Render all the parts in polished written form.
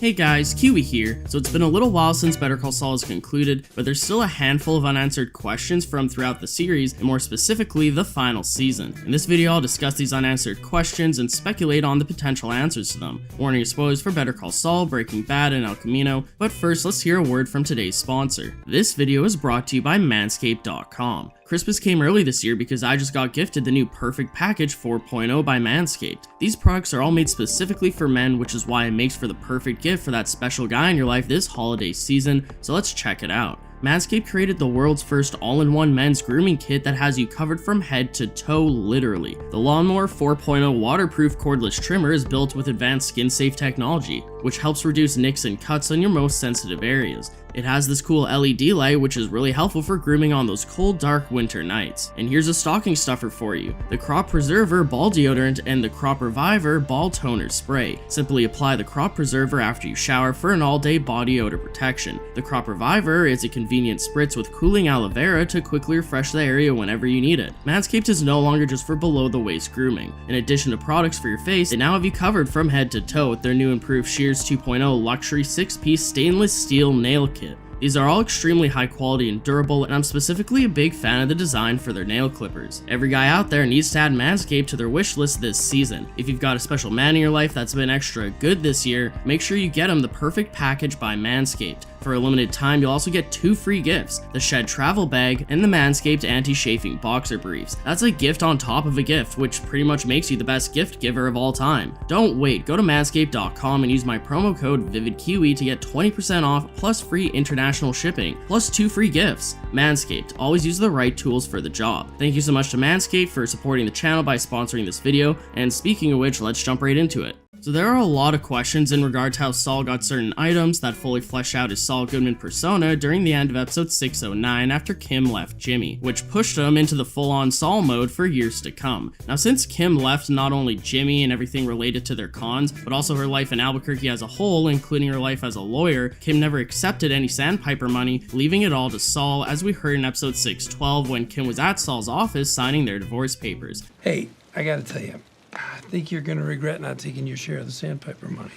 Hey guys, Kiwi here. So it's been a little while since Better Call Saul has concluded, but there's still a handful of unanswered questions from throughout the series, and more specifically, the final season. In this video, I'll discuss these unanswered questions and speculate on the potential answers to them. Warning is spoilers for Better Call Saul, Breaking Bad, and El Camino, but first, let's hear a word from today's sponsor. This video is brought to you by Manscaped.com. Christmas came early this year because I just got gifted the new Perfect Package 4.0 by Manscaped. These products are all made specifically for men, which is why it makes for the perfect gift for that special guy in your life this holiday season, so let's check it out. Manscaped created the world's first all-in-one men's grooming kit that has you covered from head to toe, literally. The Lawnmower 4.0 waterproof cordless trimmer is built with advanced skin-safe technology, which helps reduce nicks and cuts on your most sensitive areas. It has this cool LED light, which is really helpful for grooming on those cold, dark winter nights. And here's a stocking stuffer for you: the Crop Preserver Ball Deodorant and the Crop Reviver Ball Toner Spray. Simply apply the Crop Preserver after you shower for an all-day body odor protection. The Crop Reviver is a convenient spritz with cooling aloe vera to quickly refresh the area whenever you need it. Manscaped is no longer just for below-the-waist grooming. In addition to products for your face, they now have you covered from head to toe with their new improved Shears 2.0 luxury 6-piece stainless steel nail kit. These are all extremely high quality and durable, and I'm specifically a big fan of the design for their nail clippers. Every guy out there needs to add Manscaped to their wish list this season. If you've got a special man in your life that's been extra good this year, make sure you get him the Perfect Package by Manscaped. For a limited time, you'll also get 2 free gifts: the Shed Travel Bag and the Manscaped Anti-Chafing Boxer Briefs. That's a gift on top of a gift, which pretty much makes you the best gift giver of all time. Don't wait, go to manscaped.com and use my promo code VIVIDKIWI to get 20% off plus free international shipping, plus 2 free gifts. Manscaped, always use the right tools for the job. Thank you so much to Manscaped for supporting the channel by sponsoring this video, and speaking of which, let's jump right into it. So there are a lot of questions in regard to how Saul got certain items that fully flesh out his Saul Goodman persona during the end of episode 609 after Kim left Jimmy, which pushed him into the full-on Saul mode for years to come. Now, since Kim left not only Jimmy and everything related to their cons, but also her life in Albuquerque as a whole, including her life as a lawyer, Kim never accepted any Sandpiper money, leaving it all to Saul, as we heard in episode 612 when Kim was at Saul's office signing their divorce papers. Hey, I gotta tell you, I think you're gonna regret not taking your share of the Sandpiper money.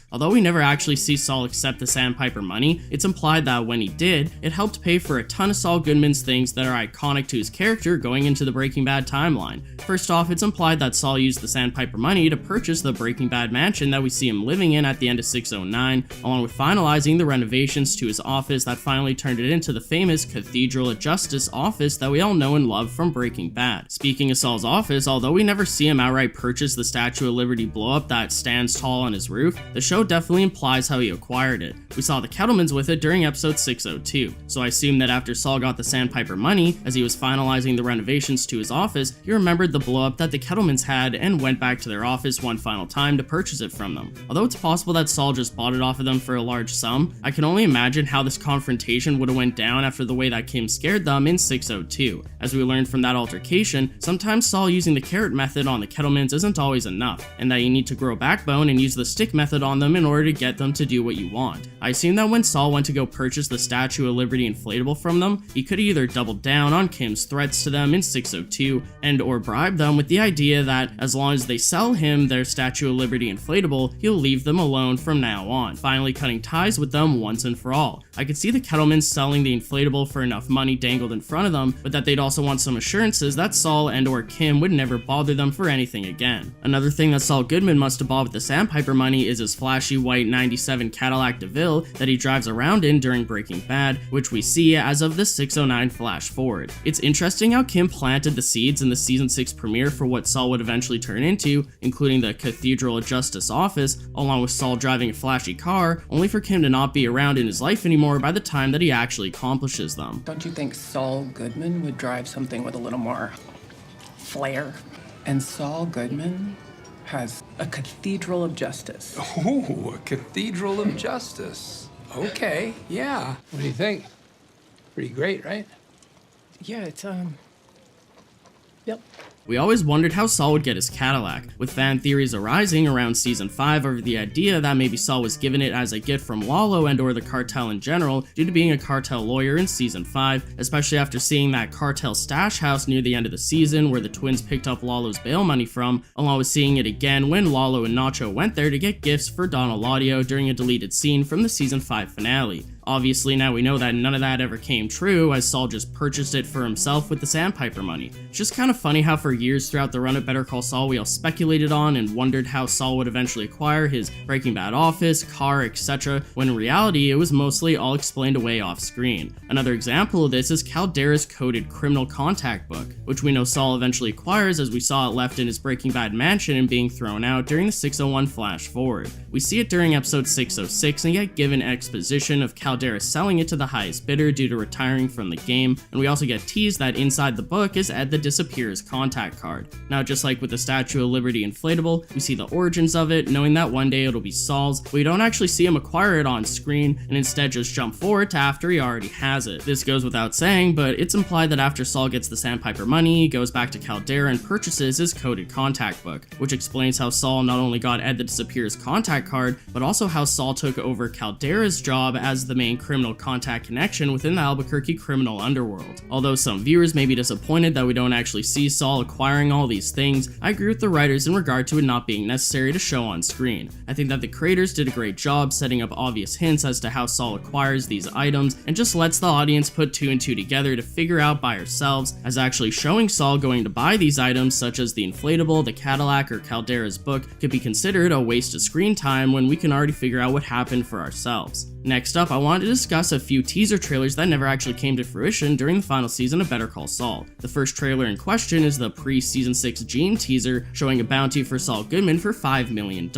Although we never actually see Saul accept the Sandpiper money, it's implied that when he did, it helped pay for a ton of Saul Goodman's things that are iconic to his character going into the Breaking Bad timeline. First off, it's implied that Saul used the Sandpiper money to purchase the Breaking Bad mansion that we see him living in at the end of 609, along with finalizing the renovations to his office that finally turned it into the famous Cathedral of Justice office that we all know and love from Breaking Bad. Speaking of Saul's office, although we never see him outright purchase the Statue of Liberty blow-up that stands tall on his roof, the show definitely implies how he acquired it. We saw the Kettlemans with it during episode 602, so I assume that after Saul got the Sandpiper money, as he was finalizing the renovations to his office, he remembered the blow-up that the Kettlemans had and went back to their office one final time to purchase it from them. Although it's possible that Saul just bought it off of them for a large sum, I can only imagine how this confrontation would have went down after the way that Kim scared them in 602. As we learned from that altercation, sometimes Saul using the carrot method on the Kettlemans isn't always enough, and that you need to grow backbone and use the stick method on them in order to get them to do what you want. I assume that when Saul went to go purchase the Statue of Liberty inflatable from them, he could have either doubled down on Kim's threats to them in 602 and or bribed them with the idea that as long as they sell him their Statue of Liberty inflatable, he'll leave them alone from now on, finally cutting ties with them once and for all. I could see the Kettlemans selling the inflatable for enough money dangled in front of them, but that they'd also want some assurances that Saul and or Kim would never bother them for anything again. Another thing that Saul Goodman must have bought with the Sandpiper money is his flashy white 97 Cadillac DeVille that he drives around in during Breaking Bad, which we see as of the 609 flash forward. It's interesting how Kim planted the seeds in the season 6 premiere for what Saul would eventually turn into, including the Cathedral of Justice office, along with Saul driving a flashy car, only for Kim to not be around in his life anymore by the time that he actually accomplishes them. Don't you think Saul Goodman would drive something with a little more flair? And Saul Goodman has a Cathedral of Justice. Oh, a Cathedral of Justice. Okay, yeah. What do you think? Pretty great, right? Yeah, it's Yep. We always wondered how Saul would get his Cadillac, with fan theories arising around season 5 over the idea that maybe Saul was given it as a gift from Lalo and or the cartel in general due to being a cartel lawyer in season 5, especially after seeing that cartel stash house near the end of the season where the twins picked up Lalo's bail money from, along with seeing it again when Lalo and Nacho went there to get gifts for Don Eladio during a deleted scene from the season 5 finale. Obviously, now we know that none of that ever came true, as Saul just purchased it for himself with the Sandpiper money. It's just kind of funny how for years throughout the run of Better Call Saul we all speculated on and wondered how Saul would eventually acquire his Breaking Bad office, car, etc., when in reality it was mostly all explained away off screen. Another example of this is Caldera's coded criminal contact book, which we know Saul eventually acquires as we saw it left in his Breaking Bad mansion and being thrown out during the 601 flash forward. We see it during episode 606 and get given exposition of Caldera selling it to the highest bidder due to retiring from the game, and we also get teased that inside the book is Ed the Disappear's contact card. Now, just like with the Statue of Liberty inflatable, we see the origins of it, knowing that one day it'll be Saul's, but we don't actually see him acquire it on screen, and instead just jump forward to after he already has it. This goes without saying, but it's implied that after Saul gets the Sandpiper money, he goes back to Caldera and purchases his coded contact book, which explains how Saul not only got Ed the Disappear's contact card, but also how Saul took over Caldera's job as the main criminal contact connection within the Albuquerque criminal underworld. Although some viewers may be disappointed that we don't actually see Saul acquiring all these things, I agree with the writers in regard to it not being necessary to show on screen. I think that the creators did a great job setting up obvious hints as to how Saul acquires these items and just lets the audience put 2 and 2 together to figure out by ourselves, as actually showing Saul going to buy these items such as the inflatable, the Cadillac, or Caldera's book could be considered a waste of screen time when we can already figure out what happened for ourselves. Next up, I wanted to discuss a few teaser trailers that never actually came to fruition during the final season of Better Call Saul. The first trailer in question is the pre-season 6 Gene teaser, showing a bounty for Saul Goodman for $5 million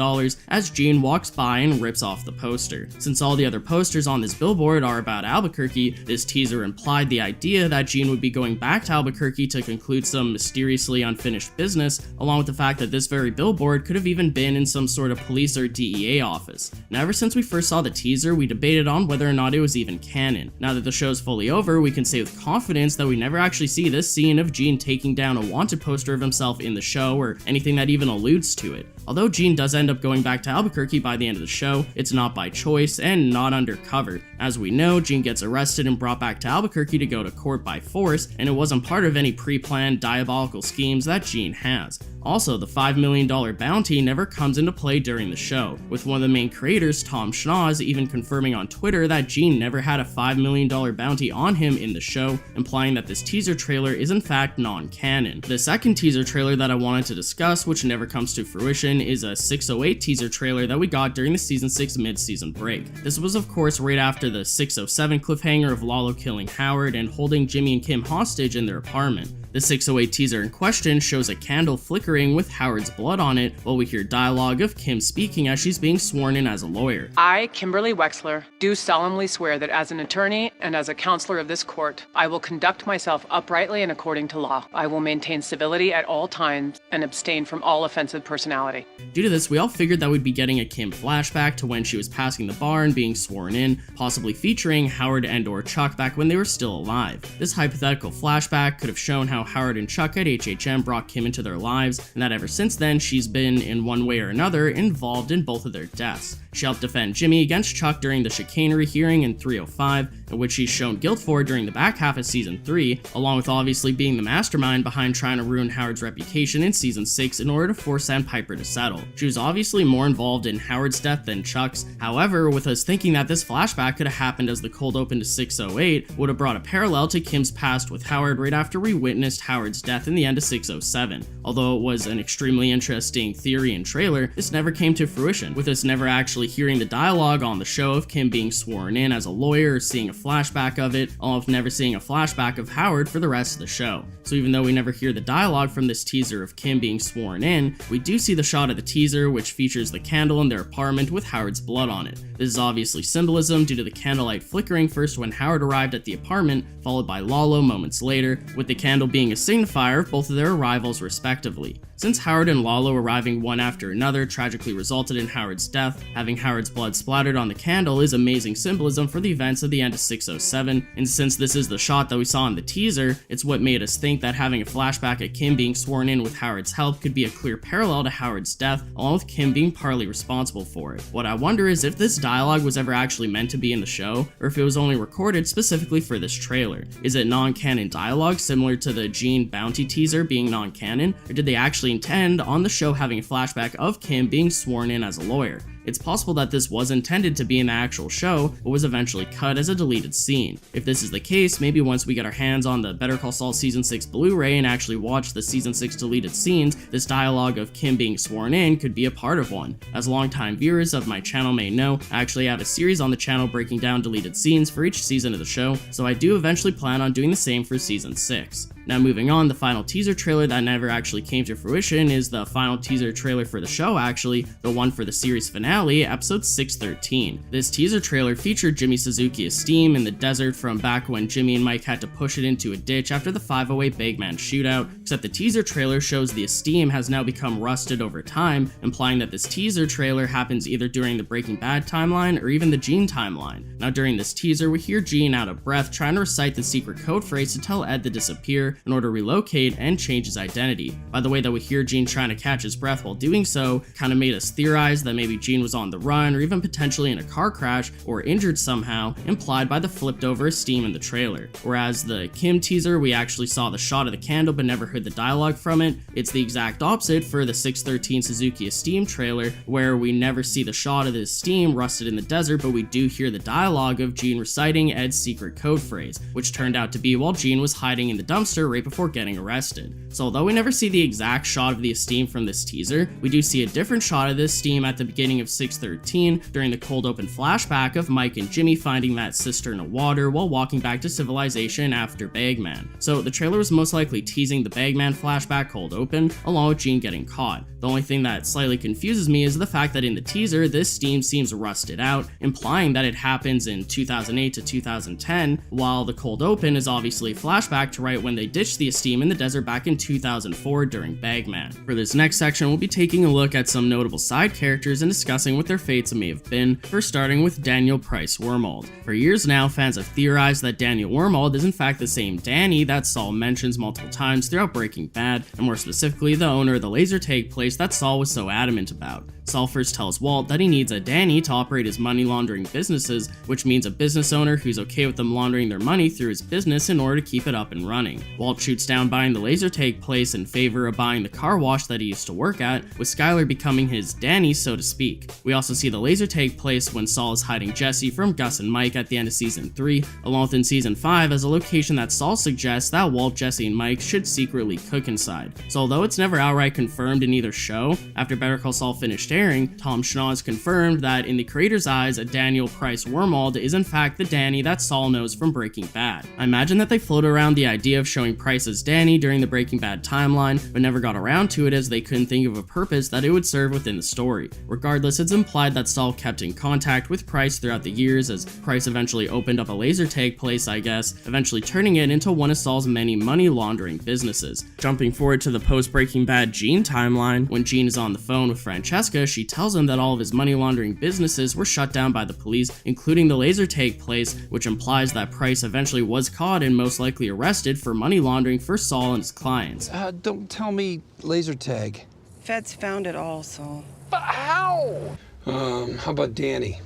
as Gene walks by and rips off the poster. Since all the other posters on this billboard are about Albuquerque, this teaser implied the idea that Gene would be going back to Albuquerque to conclude some mysteriously unfinished business, along with the fact that this very billboard could have even been in some sort of police or DEA office. Now, ever since we first saw the teaser, we debated on whether or not it was even canon. Now that the show's fully over, we can say with confidence that we never actually see this scene of Gene taking down a wanted poster of himself in the show or anything that even alludes to it. Although Gene does end up going back to Albuquerque by the end of the show, it's not by choice and not undercover. As we know, Gene gets arrested and brought back to Albuquerque to go to court by force, and it wasn't part of any pre-planned diabolical schemes that Gene has. Also, the $5 million bounty never comes into play during the show, with one of the main creators, Tom Schnoz, even confirming on Twitter that Gene never had a $5 million bounty on him in the show, implying that this teaser trailer is in fact non-canon. The second teaser trailer that I wanted to discuss, which never comes to fruition, is a 608 teaser trailer that we got during the season 6 mid-season break. This was of course right after the 607 cliffhanger of Lalo killing Howard and holding Jimmy and Kim hostage in their apartment. The 608 teaser in question shows a candle flickering with Howard's blood on it, while we hear dialogue of Kim speaking as she's being sworn in as a lawyer. I, Kimberly Wexler, do solemnly swear that as an attorney and as a counselor of this court, I will conduct myself uprightly and according to law. I will maintain civility at all times and abstain from all offensive personality. Due to this, we all figured that we'd be getting a Kim flashback to when she was passing the bar and being sworn in, possibly featuring Howard and or Chuck back when they were still alive. This hypothetical flashback could have shown how Howard and Chuck at HHM brought Kim into their lives, and that ever since then she's been, in one way or another, involved in both of their deaths. She helped defend Jimmy against Chuck during the chicanery hearing in 305, in which she's shown guilt for during the back half of season 3, along with obviously being the mastermind behind trying to ruin Howard's reputation in season 6 in order to force Sandpiper to settle. She was obviously more involved in Howard's death than Chuck's. However, with us thinking that this flashback could have happened as the cold open to 608 would have brought a parallel to Kim's past with Howard right after we witnessed Howard's death in the end of 607. Although it was an extremely interesting theory and trailer, this never came to fruition, with us never actually hearing the dialogue on the show of Kim being sworn in as a lawyer or seeing a flashback of it, along with never seeing a flashback of Howard for the rest of the show. So even though we never hear the dialogue from this teaser of Kim being sworn in, we do see the shot of the teaser which features the candle in their apartment with Howard's blood on it. This is obviously symbolism due to the candlelight flickering first when Howard arrived at the apartment, followed by Lalo moments later, with the candle being a signifier of both of their arrivals respectively. Since Howard and Lalo arriving one after another tragically resulted in Howard's death, having Howard's blood splattered on the candle is amazing symbolism for the events of the end of 607, and since this is the shot that we saw in the teaser, it's what made us think that having a flashback at Kim being sworn in with Howard's help could be a clear parallel to Howard's death, along with Kim being partly responsible for it. What I wonder is if this dialogue was ever actually meant to be in the show, or if it was only recorded specifically for this trailer. Is it non-canon dialogue similar to the Gene bounty teaser being non-canon, or did they actually intend on the show having a flashback of Kim being sworn in as a lawyer? It's possible that this was intended to be in the actual show, but was eventually cut as a deleted scene. If this is the case, maybe once we get our hands on the Better Call Saul Season 6 Blu-ray and actually watch the Season 6 deleted scenes, this dialogue of Kim being sworn in could be a part of one. As longtime viewers of my channel may know, I actually have a series on the channel breaking down deleted scenes for each season of the show, so I do eventually plan on doing the same for Season 6. Now moving on, the final teaser trailer that never actually came to fruition is the final teaser trailer for the show actually, the one for the series finale, episode 613. This teaser trailer featured Jimmy Suzuki Esteem in the desert from back when Jimmy and Mike had to push it into a ditch after the 508 Bagman shootout, except the teaser trailer shows the Esteem has now become rusted over time, implying that this teaser trailer happens either during the Breaking Bad timeline or even the Gene timeline. Now during this teaser, we hear Gene out of breath trying to recite the secret code phrase to tell Ed to disappear in order to relocate and change his identity. By the way that we hear Gene trying to catch his breath while doing so kind of made us theorize that maybe Gene was on the run or even potentially in a car crash or injured somehow, implied by the flipped over Esteem in the trailer. Whereas the Kim teaser, we actually saw the shot of the candle but never heard the dialogue from it. It's the exact opposite for the 613 Suzuki Esteem trailer, where we never see the shot of the Esteem rusted in the desert, but we do hear the dialogue of Gene reciting Ed's secret code phrase, which turned out to be while Gene was hiding in the dumpster right before getting arrested. So although we never see the exact shot of the Esteem from this teaser, we do see a different shot of this Esteem at the beginning of 613 during the cold open flashback of Mike and Jimmy finding that cistern of water while walking back to civilization after Bagman. So the trailer was most likely teasing the Bagman flashback cold open, along with Gene getting caught. The only thing that slightly confuses me is the fact that in the teaser, this Esteem seems rusted out, implying that it happens in 2008 to 2010, while the cold open is obviously a flashback to right when they ditched the Esteem in the desert back in 2004 during Bagman. For this next section, we'll be taking a look at some notable side characters and discussing what their fates may have been, first starting with Daniel Price Wormald. For years now, fans have theorized that Daniel Wormald is in fact the same Danny that Saul mentions multiple times throughout Breaking Bad, and more specifically the owner of the laser tag place that Saul was so adamant about. Saul first tells Walt that he needs a Danny to operate his money laundering businesses, which means a business owner who's okay with them laundering their money through his business in order to keep it up and running. Walt shoots down buying the laser tag place in favor of buying the car wash that he used to work at, with Skyler becoming his Danny, so to speak. We also see the laser tag place when Saul is hiding Jesse from Gus and Mike at the end of Season 3, along with in Season 5 as a location that Saul suggests that Walt, Jesse, and Mike should secretly cook inside. So although it's never outright confirmed in either show, after Better Call Saul finished airing, Tom Schnauz confirmed that in the creator's eyes, a Daniel Price Wormald is in fact the Danny that Saul knows from Breaking Bad. I imagine that they floated around the idea of showing Price as Danny during the Breaking Bad timeline, but never got around to it as they couldn't think of a purpose that it would serve within the story. Regardless, it's implied that Saul kept in contact with Price throughout the years as Price eventually opened up a laser tag place, I guess, eventually turning it into one of Saul's many money laundering businesses. Jumping forward to the post-Breaking Bad Gene timeline, when Gene is on the phone with Francesca, she tells him that all of his money laundering businesses were shut down by the police, including the laser tag place, which implies that Price eventually was caught and most likely arrested for money laundering for Saul and his clients. Don't tell me laser tag. Feds found it all, Saul. But how? How about Danny?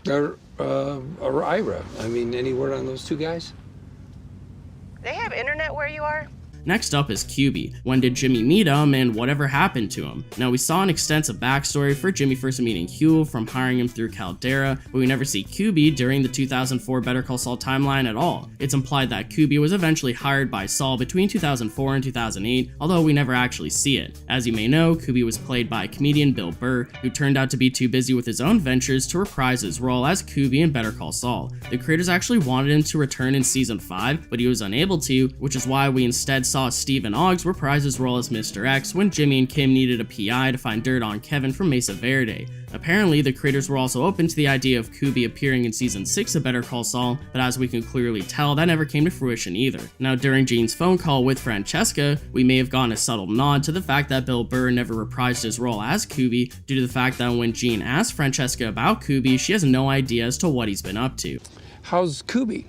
Or Ira? I mean, any word on those two guys? They have internet where you are? Next up is QB. When did Jimmy meet him and whatever happened to him? Now we saw an extensive backstory for Jimmy first meeting Huel from hiring him through Caldera, but we never see QB during the 2004 Better Call Saul timeline at all. It's implied that QB was eventually hired by Saul between 2004 and 2008, although we never actually see it. As you may know, QB was played by comedian Bill Burr, who turned out to be too busy with his own ventures to reprise his role as QB in Better Call Saul. The creators actually wanted him to return in Season 5, but he was unable to, which is why we instead saw Stephen Oggs reprise his role as Mr. X when Jimmy and Kim needed a PI to find dirt on Kevin from Mesa Verde. Apparently, the creators were also open to the idea of Kubi appearing in Season 6 of Better Call Saul, but as we can clearly tell, that never came to fruition either. Now, during Gene's phone call with Francesca, we may have gotten a subtle nod to the fact that Bill Burr never reprised his role as Kubi, due to the fact that when Gene asked Francesca about Kubi, she has no idea as to what he's been up to. How's Kubi?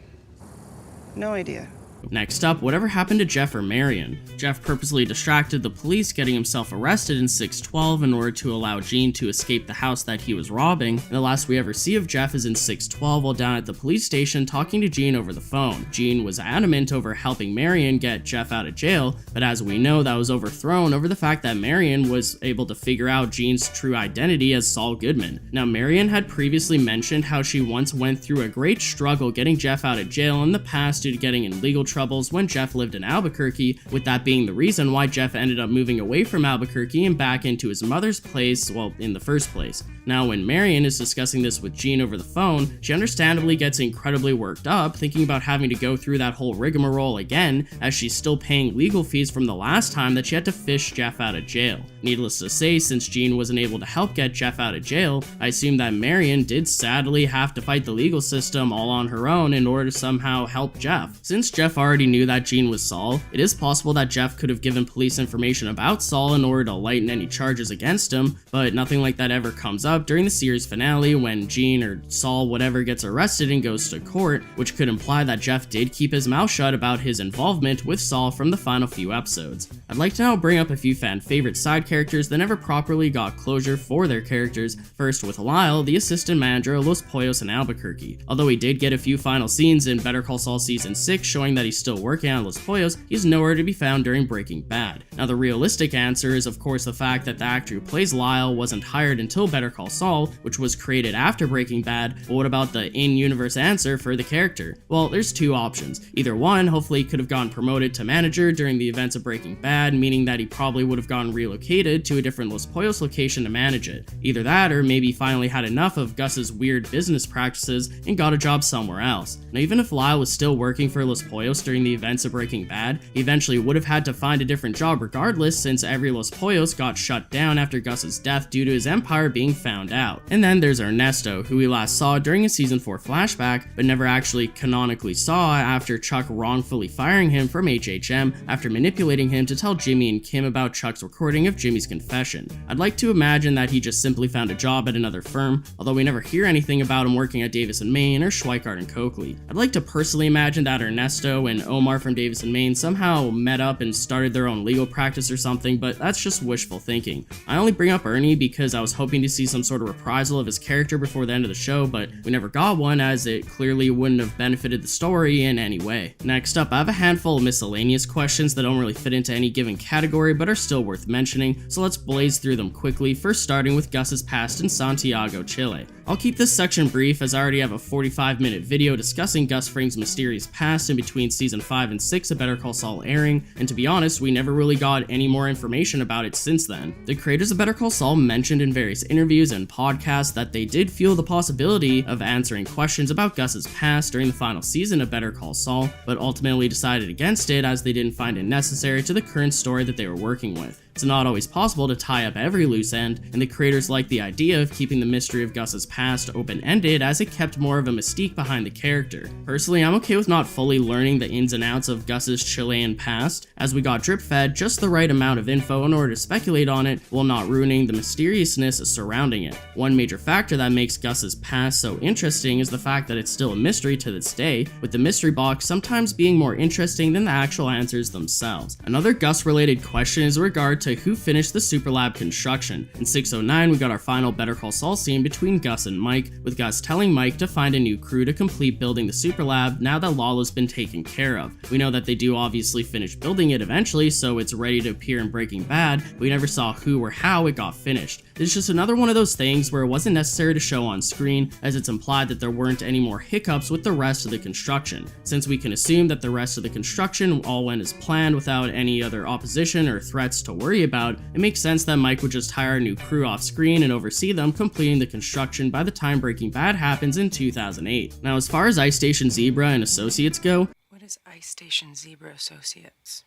No idea. Next up, whatever happened to Jeff or Marion? Jeff purposely distracted the police, getting himself arrested in 612 in order to allow Gene to escape the house that he was robbing, and the last we ever see of Jeff is in 612 while down at the police station talking to Gene over the phone. Gene was adamant over helping Marion get Jeff out of jail, but as we know, that was overthrown over the fact that Marion was able to figure out Gene's true identity as Saul Goodman. Now, Marion had previously mentioned how she once went through a great struggle getting Jeff out of jail in the past due to getting in legal troubles when Jeff lived in Albuquerque, with that being the reason why Jeff ended up moving away from Albuquerque and back into his mother's place, well, in the first place. Now, when Marion is discussing this with Gene over the phone, she understandably gets incredibly worked up, thinking about having to go through that whole rigmarole again, as she's still paying legal fees from the last time that she had to fish Jeff out of jail. Needless to say, since Gene wasn't able to help get Jeff out of jail, I assume that Marion did sadly have to fight the legal system all on her own in order to somehow help Jeff. Since Jeff already knew that Gene was Saul, it is possible that Jeff could have given police information about Saul in order to lighten any charges against him, but nothing like that ever comes up during the series finale when Gene or Saul whatever gets arrested and goes to court, which could imply that Jeff did keep his mouth shut about his involvement with Saul from the final few episodes. I'd like to now bring up a few fan favorite side characters that never properly got closure for their characters, first with Lyle, the assistant manager of Los Pollos in Albuquerque. Although he did get a few final scenes in Better Call Saul Season 6 showing that he's still working on Los Pollos, he's nowhere to be found during Breaking Bad. Now, the realistic answer is of course the fact that the actor who plays Lyle wasn't hired until Better Call Saul, which was created after Breaking Bad, but what about the in-universe answer for the character? Well, there's two options. Either one, hopefully he could have gotten promoted to manager during the events of Breaking Bad, meaning that he probably would have gotten relocated to a different Los Pollos location to manage it. Either that, or maybe finally had enough of Gus's weird business practices and got a job somewhere else. Now, even if Lyle was still working for Los Pollos during the events of Breaking Bad, he eventually would have had to find a different job regardless, since every Los Pollos got shut down after Gus's death due to his empire being found out. And then there's Ernesto, who we last saw during a Season 4 flashback, but never actually canonically saw after Chuck wrongfully firing him from HHM after manipulating him to tell Jimmy and Kim about Chuck's recording of Jimmy's confession. I'd like to imagine that he just simply found a job at another firm, although we never hear anything about him working at Davis & Maine or Schweikart and Coakley. I'd like to personally imagine that Ernesto and Omar from Davis & Maine somehow met up and started their own legal practice or something, but that's just wishful thinking. I only bring up Ernie because I was hoping to see some sort of reprisal of his character before the end of the show, but we never got one as it clearly wouldn't have benefited the story in any way. Next up, I have a handful of miscellaneous questions that don't really fit into any given category but are still worth mentioning, so let's blaze through them quickly, first starting with Gus's past in Santiago, Chile. I'll keep this section brief as I already have a 45-minute video discussing Gus Fring's mysterious past in between Season 5 and 6 of Better Call Saul airing, and to be honest, we never really got any more information about it since then. The creators of Better Call Saul mentioned in various interviews and podcasts that they did feel the possibility of answering questions about Gus's past during the final season of Better Call Saul, but ultimately decided against it as they didn't find it necessary to the current story that they were working with. It's not always possible to tie up every loose end, and the creators liked the idea of keeping the mystery of Gus's past open-ended as it kept more of a mystique behind the character. Personally, I'm okay with not fully learning the ins and outs of Gus's Chilean past, as we got drip-fed just the right amount of info in order to speculate on it while not ruining the mysteriousness surrounding it. One major factor that makes Gus's past so interesting is the fact that it's still a mystery to this day, with the mystery box sometimes being more interesting than the actual answers themselves. Another Gus-related question is in regard to who finished the Superlab construction. In 609, we got our final Better Call Saul scene between Gus and Mike, with Gus telling Mike to find a new crew to complete building the Superlab now that Lalo's been taken care of. We know that they do obviously finish building it eventually, so it's ready to appear in Breaking Bad, but we never saw who or how it got finished. It's just another one of those things where it wasn't necessary to show on screen, as it's implied that there weren't any more hiccups with the rest of the construction. Since we can assume that the rest of the construction all went as planned without any other opposition or threats to worry about, it makes sense that Mike would just hire a new crew off screen and oversee them completing the construction by the time Breaking Bad happens in 2008. Now, as far as Ice Station Zebra and Associates go, What is Ice Station Zebra Associates?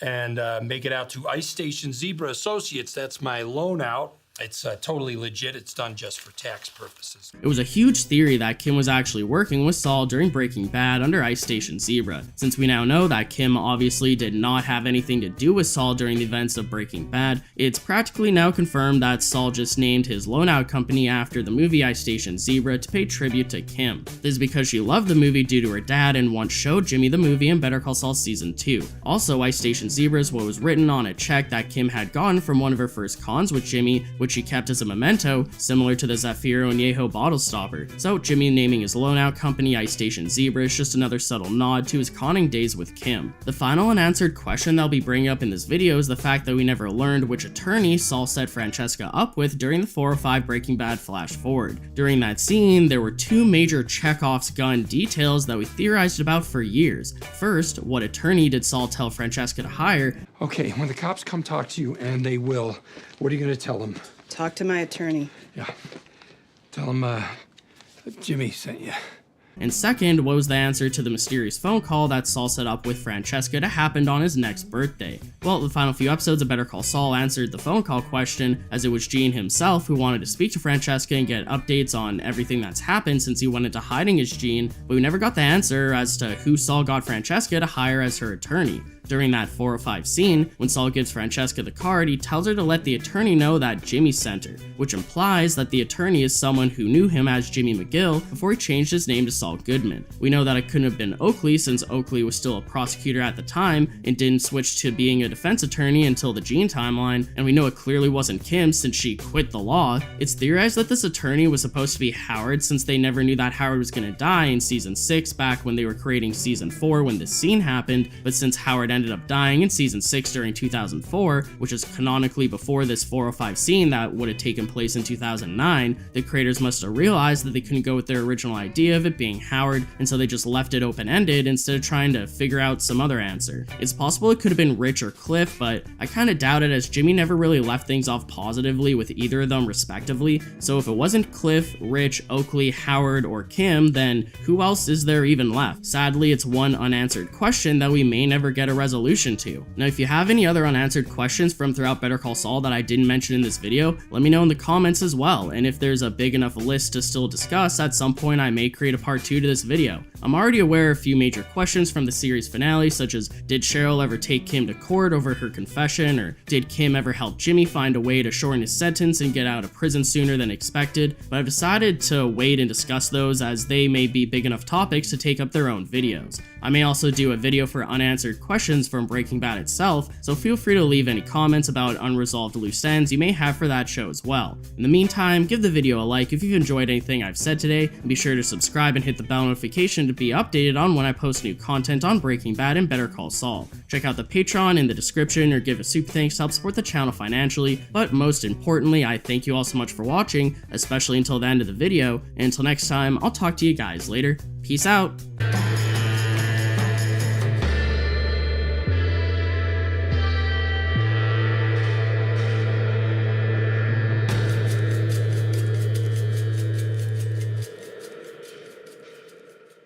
and make it out to Ice Station Zebra Associates. That's my loan out. It's totally legit. It's done just for tax purposes. It was a huge theory that Kim was actually working with Saul during Breaking Bad under Ice Station Zebra. Since we now know that Kim obviously did not have anything to do with Saul during the events of Breaking Bad, it's practically now confirmed that Saul just named his loan-out company after the movie Ice Station Zebra to pay tribute to Kim. This is because she loved the movie due to her dad and once showed Jimmy the movie in Better Call Saul Season 2. Also, Ice Station Zebra is what was written on a check that Kim had gotten from one of her first cons with Jimmy, which she kept as a memento, similar to the Zafiro Añejo bottle stopper. So Jimmy naming his loan-out company Ice Station Zebra is just another subtle nod to his conning days with Kim. The final unanswered question that I'll be bringing up in this video is the fact that we never learned which attorney Saul set Francesca up with during the 405 Breaking Bad flash forward. During that scene, there were two major Chekhov's gun details that we theorized about for years. First, what attorney did Saul tell Francesca to hire? Okay, when the cops come talk to you, and they will, what are you going to tell them? Talk to my attorney. Yeah. Tell them, Jimmy sent you. And second, what was the answer to the mysterious phone call that Saul set up with Francesca to happen on his next birthday? Well, the final few episodes of Better Call Saul answered the phone call question, as it was Gene himself who wanted to speak to Francesca and get updates on everything that's happened since he went into hiding as Gene, but we never got the answer as to who Saul got Francesca to hire as her attorney. During that 405 scene, when Saul gives Francesca the card, he tells her to let the attorney know that Jimmy sent her, which implies that the attorney is someone who knew him as Jimmy McGill before he changed his name to Saul Goodman. We know that it couldn't have been Oakley since Oakley was still a prosecutor at the time and didn't switch to being a defense attorney until the Gene timeline, and we know it clearly wasn't Kim since she quit the law. It's theorized that this attorney was supposed to be Howard since they never knew that Howard was gonna die in season 6 back when they were creating season 4 when this scene happened, but since Howard ended up dying in season 6 during 2004, which is canonically before this 405 scene that would have taken place in 2009, the creators must have realized that they couldn't go with their original idea of it being Howard, and so they just left it open-ended instead of trying to figure out some other answer. It's possible it could have been Rich or Cliff, but I kinda doubt it as Jimmy never really left things off positively with either of them respectively, so if it wasn't Cliff, Rich, Oakley, Howard, or Kim, then who else is there even left? Sadly, it's one unanswered question that we may never get a resolution to. Now, if you have any other unanswered questions from throughout Better Call Saul that I didn't mention in this video, let me know in the comments as well, and if there's a big enough list to still discuss, at some point I may create a part 2 to this video. I'm already aware of a few major questions from the series finale, such as did Cheryl ever take Kim to court over her confession, or did Kim ever help Jimmy find a way to shorten his sentence and get out of prison sooner than expected, but I've decided to wait and discuss those as they may be big enough topics to take up their own videos. I may also do a video for unanswered questions from Breaking Bad itself, so feel free to leave any comments about unresolved loose ends you may have for that show as well. In the meantime, give the video a like if you've enjoyed anything I've said today, and be sure to subscribe and hit the bell notification to be updated on when I post new content on Breaking Bad and Better Call Saul. Check out the Patreon in the description or give a super thanks to help support the channel financially, but most importantly, I thank you all so much for watching, especially until the end of the video, and until next time, I'll talk to you guys later. Peace out!